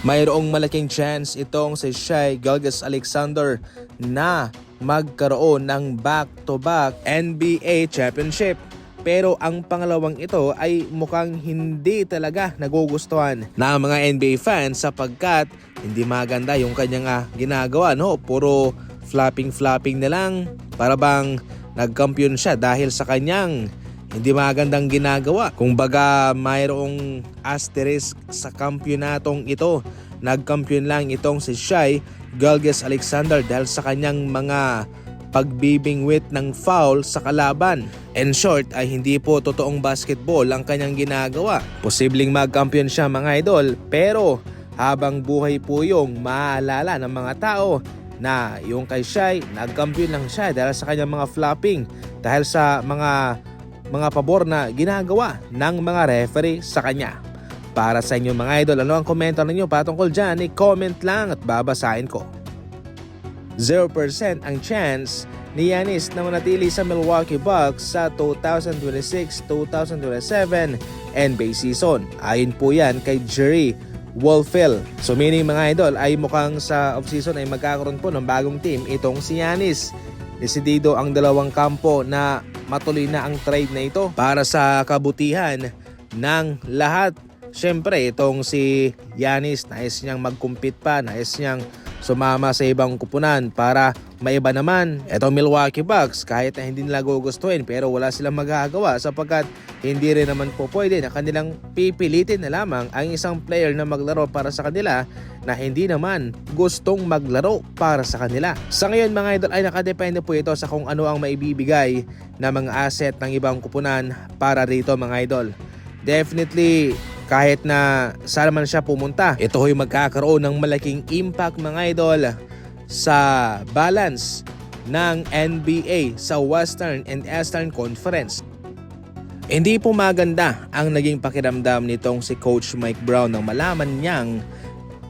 mayroong malaking chance itong si Shai Gilgeous-Alexander na magkaroon ng back-to-back NBA championship. Pero ang pangalawang ito ay mukhang hindi talaga nagugustuhan ng mga NBA fans sapagkat hindi maganda yung kanyang ginagawa, no? Puro flopping na lang, para bang nagkampiyon siya dahil sa kanyang hindi magandang ginagawa. Kung baga mayroong asterisk sa kampyonatong ito. Nagkampiyon lang itong si Shai Gilgeous-Alexander dahil sa kanyang mga pagbibingwit ng foul sa kalaban. In short ay hindi po totoong basketball ang kanyang ginagawa. Posibleng magkampiyon siya mga idol, pero habang buhay po yung maaalala ng mga tao na yung kay Shai, nagkampiyon lang siya dahil sa kanyang mga flopping, dahil sa mga pabor na ginagawa ng mga referee sa kanya. Para sa inyo mga idol, ano ang komento ninyo patungkol dyan? I-comment lang at babasahin ko. 0% ang chance ni Giannis na manatili sa Milwaukee Bucks sa 2026-2027 NBA season. Ayon po yan kay Jerry Wolfield. So meaning mga idol ay mukhang sa offseason ay magkakaroon po ng bagong team itong si Giannis. Desidido ang dalawang kampo na matuloy na ang trade na ito para sa kabutihan ng lahat. Siyempre itong si Giannis nais niyang mag-compete pa, nais niyang sumama sa ibang kupunan para maiba naman. Itong Milwaukee Bucks kahit na hindi nila gugustuhin pero wala silang magagawa sapagkat hindi rin naman po pwede na kanilang pipilitin na lamang ang isang player na maglaro para sa kanila na hindi naman gustong maglaro para sa kanila. Sa ngayon mga idol ay nakadepende po ito sa kung ano ang maibibigay na mga asset ng ibang kupunan para rito mga idol. Definitely kahit na saan man siya pumunta, ito ho'y magkakaroon ng malaking impact mga idol sa balance ng NBA sa Western and Eastern Conference. Hindi po maganda ang naging pakiramdam nitong si Coach Mike Brown nang malaman niyang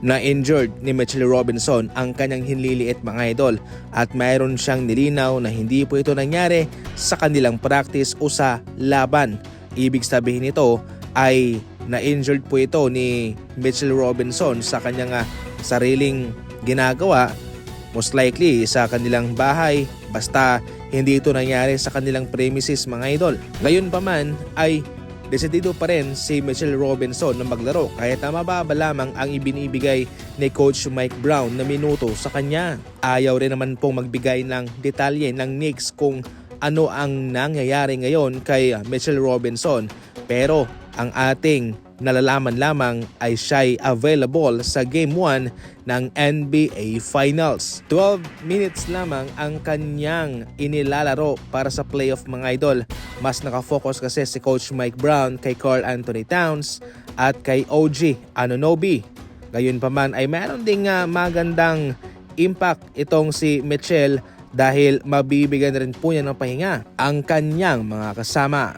na-injured ni Mitchell Robinson ang kanyang hinliliit mga idol, at mayroon siyang nilinaw na hindi po ito nangyari sa kanilang practice o sa laban. Ibig sabihin nito ay na-injured po ito ni Mitchell Robinson sa kanyang sariling ginagawa, most likely sa kanilang bahay, basta hindi ito nangyari sa kanilang premises mga idol. Ngayon pa man ay desidido pa rin si Mitchell Robinson na maglaro kahit na mababa lamang ang ibinibigay ni Coach Mike Brown na minuto sa kanya. Ayaw rin naman pong magbigay ng detalye ng Knicks kung ano ang nangyayari ngayon kay Mitchell Robinson, pero ang ating nalalaman lamang ay siya'y available sa Game 1 ng NBA Finals. 12 minutes lamang ang kanyang inilalaro para sa playoff mga idol. Mas nakafocus kasi si Coach Mike Brown kay Karl Anthony Towns at kay OG Anunoby. Gayon pa man ay meron ding magandang impact itong si Mitchell dahil mabibigyan rin po niya ng pahinga ang kanyang mga kasama.